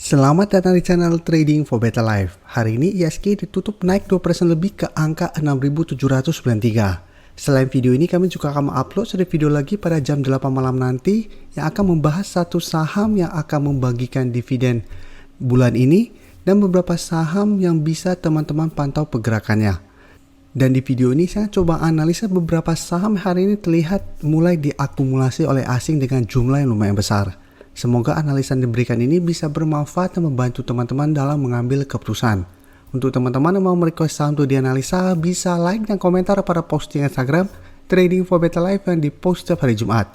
Selamat datang di channel Trading for Better Life. Hari ini ISG ditutup naik 2% lebih ke angka 6.793. Selain video ini, kami juga akan mengupload satu video lagi pada jam 8 malam nanti yang akan membahas satu saham yang akan membagikan dividen bulan ini dan beberapa saham yang bisa teman-teman pantau pergerakannya. Dan di video ini saya coba analisa beberapa saham hari ini terlihat mulai diakumulasi oleh asing dengan jumlah yang lumayan besar. Semoga analisa yang diberikan ini bisa bermanfaat dan membantu teman-teman dalam mengambil keputusan. Untuk teman-teman yang mau merequest saham untuk dianalisa, bisa like dan komentar pada posting Instagram Trading for Better Life yang dipost setiap hari Jumat.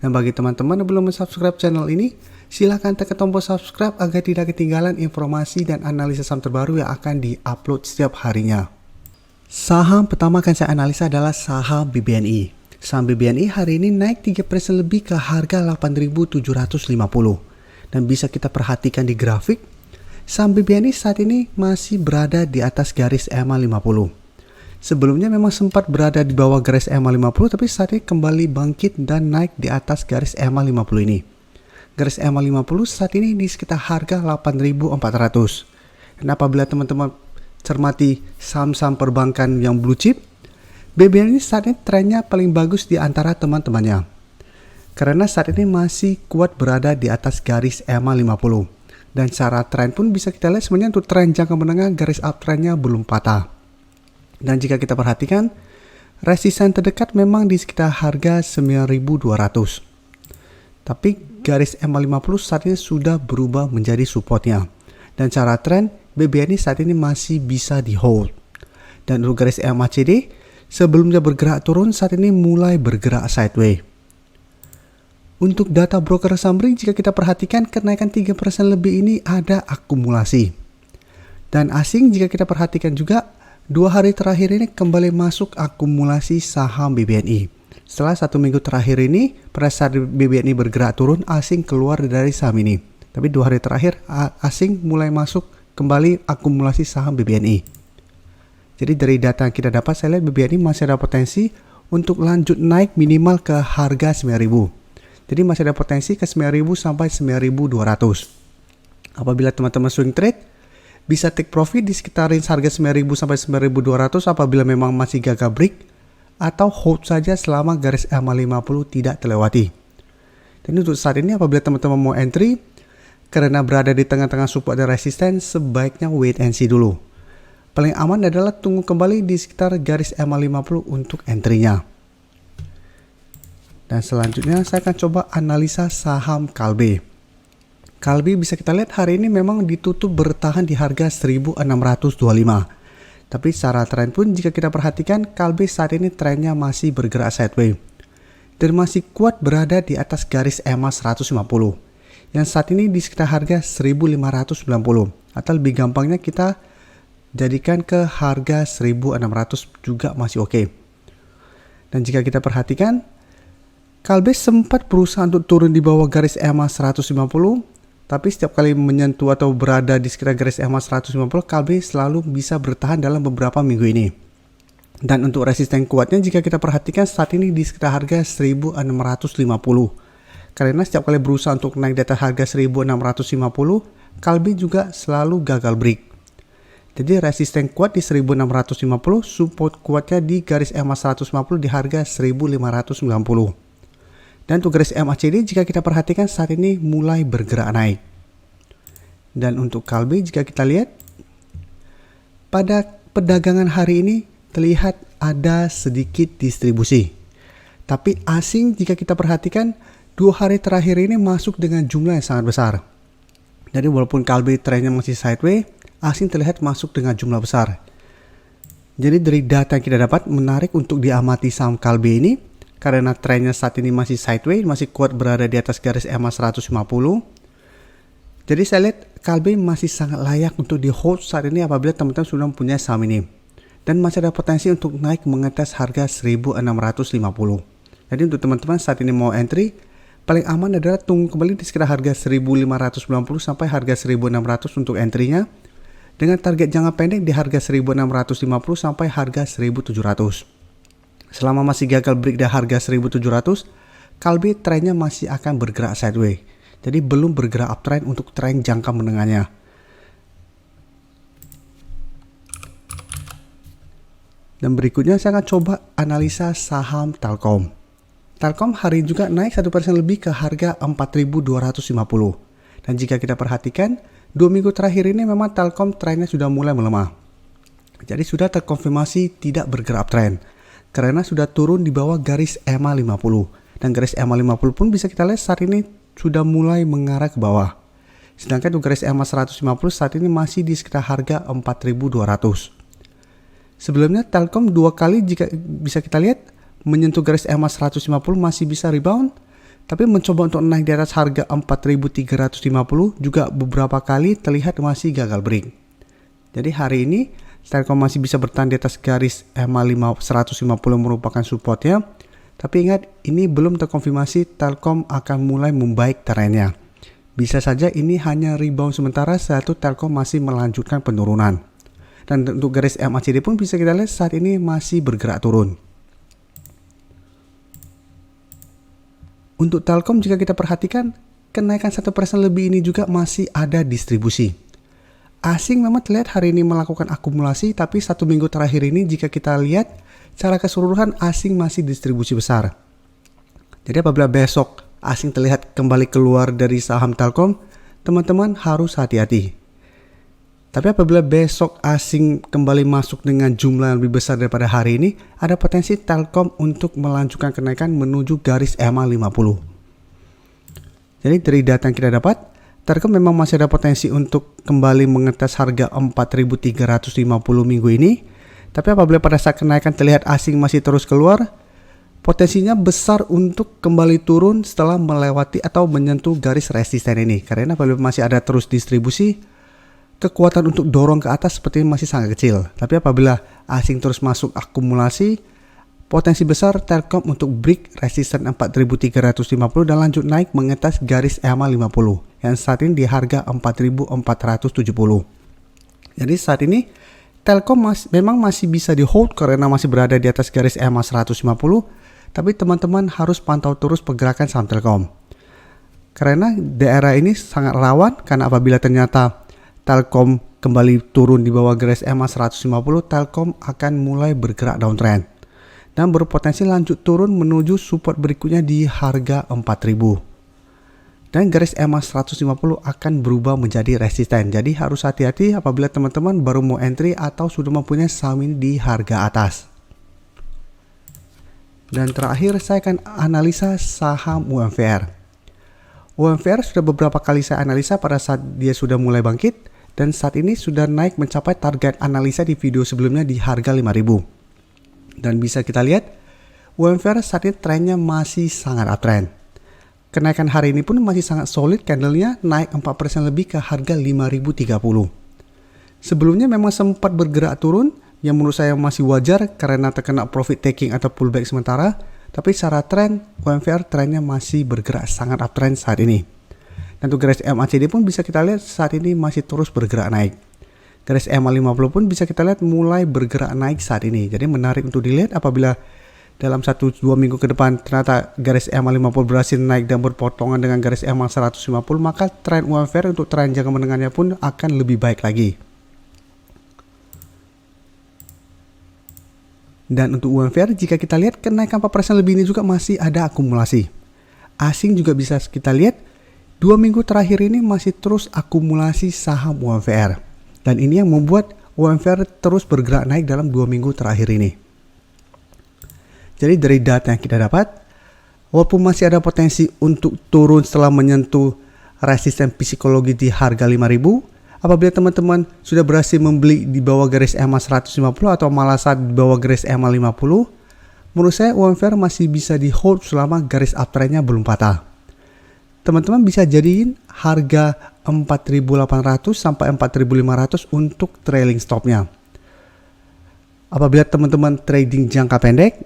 Dan bagi teman-teman yang belum subscribe channel ini, silahkan tekan tombol subscribe agar tidak ketinggalan informasi dan analisa saham terbaru yang akan di-upload setiap harinya. Saham pertama akan saya analisa adalah saham BBNI. Saham BBNI hari ini naik 3% lebih ke harga 8.750. Dan bisa kita perhatikan di grafik, saham BBNI saat ini masih berada di atas garis EMA 50. Sebelumnya memang sempat berada di bawah garis EMA 50, tapi saat ini kembali bangkit dan naik di atas garis EMA 50 ini. Garis EMA 50 saat ini di sekitar harga 8.400. Dan apabila teman-teman cermati saham-saham perbankan yang blue chip, BBNI saat ini trennya paling bagus di antara teman-temannya. Karena saat ini masih kuat berada di atas garis EMA 50. Dan secara tren pun bisa kita lihat sebenarnya untuk tren jangka menengah garis uptrendnya belum patah. Dan jika kita perhatikan, resisten terdekat memang di sekitar harga 9.200. Tapi garis EMA 50 saat ini sudah berubah menjadi supportnya. Dan secara tren, BBNI saat ini masih bisa di hold. Dan untuk garis EMA CD, sebelumnya bergerak turun, saat ini mulai bergerak sideways. Untuk data broker summary, jika kita perhatikan kenaikan 3% lebih ini ada akumulasi. Dan asing jika kita perhatikan juga, 2 hari terakhir ini kembali masuk akumulasi saham BBNI. Setelah 1 minggu terakhir ini, pada saat BBNI bergerak turun, asing keluar dari saham ini. Tapi 2 hari terakhir, asing mulai masuk kembali akumulasi saham BBNI. Jadi dari data yang kita dapat, saya lihat BBNI masih ada potensi untuk lanjut naik minimal ke harga 9.000. Jadi masih ada potensi ke 9.000 sampai 9.200. Apabila teman-teman swing trade, bisa take profit di sekitar range harga 9.000 sampai 9.200 apabila memang masih gagal break, atau hold saja selama garis EMA 50 tidak terlewati. Dan untuk saat ini apabila teman-teman mau entry, karena berada di tengah-tengah support dan resisten, sebaiknya wait and see dulu. Paling aman adalah tunggu kembali di sekitar garis EMA 50 untuk entry-nya. Dan selanjutnya saya akan coba analisa saham Kalbe. Kalbe bisa kita lihat hari ini memang ditutup bertahan di harga 1.625. Tapi secara tren pun jika kita perhatikan, Kalbe saat ini trennya masih bergerak sideways. Dan masih kuat berada di atas garis EMA 150. Yang saat ini di sekitar harga 1.590. Atau lebih gampangnya kita jadikan ke harga 1.600 juga masih oke. Dan jika kita perhatikan, Kalbe sempat berusaha untuk turun di bawah garis EMA 150, tapi setiap kali menyentuh atau berada di sekitar garis EMA 150, Kalbe selalu bisa bertahan dalam beberapa minggu ini. Dan untuk resisten kuatnya jika kita perhatikan saat ini di sekitar harga 1.650. Karena setiap kali berusaha untuk naik di atas harga 1.650, Kalbe juga selalu gagal break. Jadi resisten kuat di 1650, support kuatnya di garis EMA 150 di harga 1590. Dan untuk garis EMA CD jika kita perhatikan saat ini mulai bergerak naik. Dan untuk Kalbe jika kita lihat, pada perdagangan hari ini terlihat ada sedikit distribusi. Tapi asing jika kita perhatikan 2 hari terakhir ini masuk dengan jumlah yang sangat besar. Jadi walaupun Kalbe trennya masih sideways, asing terlihat masuk dengan jumlah besar. Jadi dari data yang kita dapat menarik untuk diamati saham Kalbe ini karena trennya saat ini masih sideways, masih kuat berada di atas garis EMA 150. Jadi saya lihat Kalbe masih sangat layak untuk di hold saat ini apabila teman-teman sudah mempunyai saham ini. Dan masih ada potensi untuk naik mengetes harga 1.650. Jadi untuk teman-teman saat ini mau entry, paling aman adalah tunggu kembali di sekitar harga 1.590 sampai harga 1.600 untuk entry-nya. Dengan target jangka pendek di harga 1.650 sampai harga 1.700. Selama masih gagal break di harga 1.700, Kalbe trennya masih akan bergerak sideways. Jadi belum bergerak uptrend untuk tren jangka menengahnya. Dan berikutnya saya akan coba analisa saham Telkom. Telkom hari ini juga naik 1% lebih ke harga 4.250. Dan jika kita perhatikan, 2 minggu terakhir ini memang Telkom trennya sudah mulai melemah. Jadi sudah terkonfirmasi tidak bergerak uptrend. Karena sudah turun di bawah garis EMA 50. Dan garis EMA 50 pun bisa kita lihat saat ini sudah mulai mengarah ke bawah. Sedangkan untuk garis EMA 150 saat ini masih di sekitar harga 4.200. Sebelumnya Telkom 2 kali jika bisa kita lihat menyentuh garis EMA 150 masih bisa rebound. Tapi mencoba untuk naik di atas harga 4.350 juga beberapa kali terlihat masih gagal break. Jadi hari ini Telkom masih bisa bertahan di atas garis EMA 150 merupakan supportnya. Tapi ingat, ini belum terkonfirmasi Telkom akan mulai membaik trennya. Bisa saja ini hanya rebound sementara saat itu Telkom masih melanjutkan penurunan. Dan untuk garis MACD pun bisa kita lihat saat ini masih bergerak turun. Untuk Telkom jika kita perhatikan, kenaikan 1% lebih ini juga masih ada distribusi. Asing memang terlihat hari ini melakukan akumulasi, tapi 1 minggu terakhir ini jika kita lihat secara keseluruhan asing masih distribusi besar. Jadi apabila besok asing terlihat kembali keluar dari saham Telkom, teman-teman harus hati-hati. Tapi apabila besok asing kembali masuk dengan jumlah yang lebih besar daripada hari ini, ada potensi Telkom untuk melanjutkan kenaikan menuju garis EMA 50. Jadi dari data yang kita dapat, Telkom memang masih ada potensi untuk kembali mengetes harga 4.350 minggu ini. Tapi apabila pada saat kenaikan terlihat asing masih terus keluar, potensinya besar untuk kembali turun setelah melewati atau menyentuh garis resisten ini. Karena apabila masih ada terus distribusi, kekuatan untuk dorong ke atas sepertinya masih sangat kecil. Tapi apabila asing terus masuk akumulasi, potensi besar Telkom untuk break resisten 4.350 dan lanjut naik mengetes garis EMA 50 yang saat ini di harga 4.470. Jadi saat ini Telkom memang masih bisa di hold karena masih berada di atas garis EMA 150, tapi teman-teman harus pantau terus pergerakan saham Telkom. Karena daerah ini sangat rawan, karena apabila ternyata Telkom kembali turun di bawah garis EMA 150, Telkom akan mulai bergerak downtrend dan berpotensi lanjut turun menuju support berikutnya di harga 4.000. Dan garis EMA 150 akan berubah menjadi resisten. Jadi harus hati-hati apabila teman-teman baru mau entry atau sudah mempunyai saham ini di harga atas. Dan terakhir saya akan analisa saham UMVR. UMVR sudah beberapa kali saya analisa pada saat dia sudah mulai bangkit. Dan saat ini sudah naik mencapai target analisa di video sebelumnya di harga 5.000. Dan bisa kita lihat UMVR saat ini trennya masih sangat uptrend. Kenaikan hari ini pun masih sangat solid, candlenya naik 4% lebih ke harga 5.030. Sebelumnya memang sempat bergerak turun, yang menurut saya masih wajar karena terkena profit taking atau pullback sementara, tapi secara tren, UMVR trennya masih bergerak sangat uptrend saat ini. Dan untuk garis MACD pun bisa kita lihat saat ini masih terus bergerak naik. Garis EMA 50 pun bisa kita lihat mulai bergerak naik saat ini. Jadi menarik untuk dilihat apabila dalam 1-2 minggu ke depan ternyata garis EMA 50 berhasil naik dan berpotongan dengan garis EMA 150, maka tren UMVR untuk tren jangka menengahnya pun akan lebih baik lagi. Dan untuk UMVR jika kita lihat kenaikan 4% lebih ini juga masih ada akumulasi. Asing juga bisa kita lihat 2 minggu terakhir ini masih terus akumulasi saham UMVR. Dan ini yang membuat UMVR terus bergerak naik dalam 2 minggu terakhir ini. Jadi dari data yang kita dapat, walaupun masih ada potensi untuk turun setelah menyentuh resisten psikologi di harga 5.000, apabila teman-teman sudah berhasil membeli di bawah garis EMA 150 atau malah saat di bawah garis EMA 50, menurut saya UMVR masih bisa di hold selama garis uptrendnya belum patah. Teman-teman bisa jadiin harga 4.800 sampai 4.500 untuk trailing stopnya. Apabila teman-teman trading jangka pendek,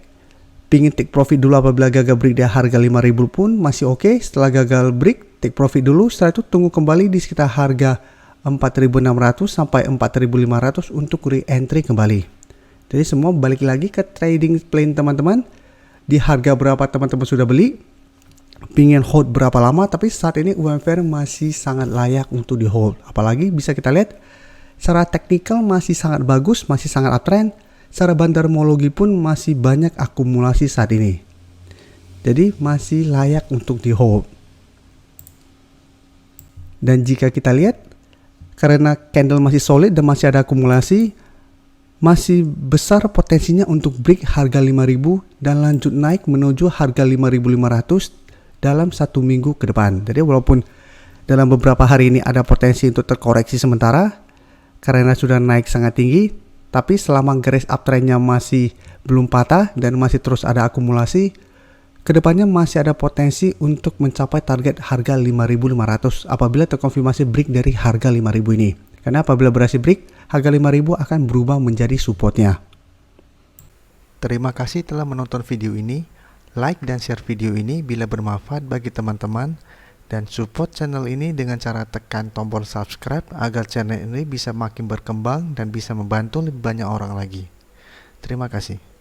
pingin take profit dulu apabila gagal break di harga 5.000 pun masih oke. Setelah gagal break, take profit dulu. Setelah itu tunggu kembali di sekitar harga 4.600 sampai 4.500 untuk re-entry kembali. Jadi semua balik lagi ke trading plan teman-teman. Di harga berapa teman-teman sudah beli, pingin hold berapa lama, tapi saat ini UMFR masih sangat layak untuk di hold. Apalagi bisa kita lihat secara teknikal masih sangat bagus, masih sangat uptrend. Secara bandarmologi pun masih banyak akumulasi saat ini. Jadi masih layak untuk di hold. Dan jika kita lihat, karena candle masih solid dan masih ada akumulasi, masih besar potensinya untuk break harga 5.000 dan lanjut naik menuju harga 5.500 dalam 1 minggu ke depan. Jadi walaupun dalam beberapa hari ini ada potensi untuk terkoreksi sementara karena sudah naik sangat tinggi, tapi selama garis uptrendnya masih belum patah dan masih terus ada akumulasi, kedepannya masih ada potensi untuk mencapai target harga 5.500 apabila terkonfirmasi break dari harga 5.000 ini. Karena apabila berhasil break, harga 5.000 akan berubah menjadi supportnya. Terima kasih telah menonton video ini. Like dan share video ini bila bermanfaat bagi teman-teman, dan support channel ini dengan cara tekan tombol subscribe agar channel ini bisa makin berkembang dan bisa membantu lebih banyak orang lagi. Terima kasih.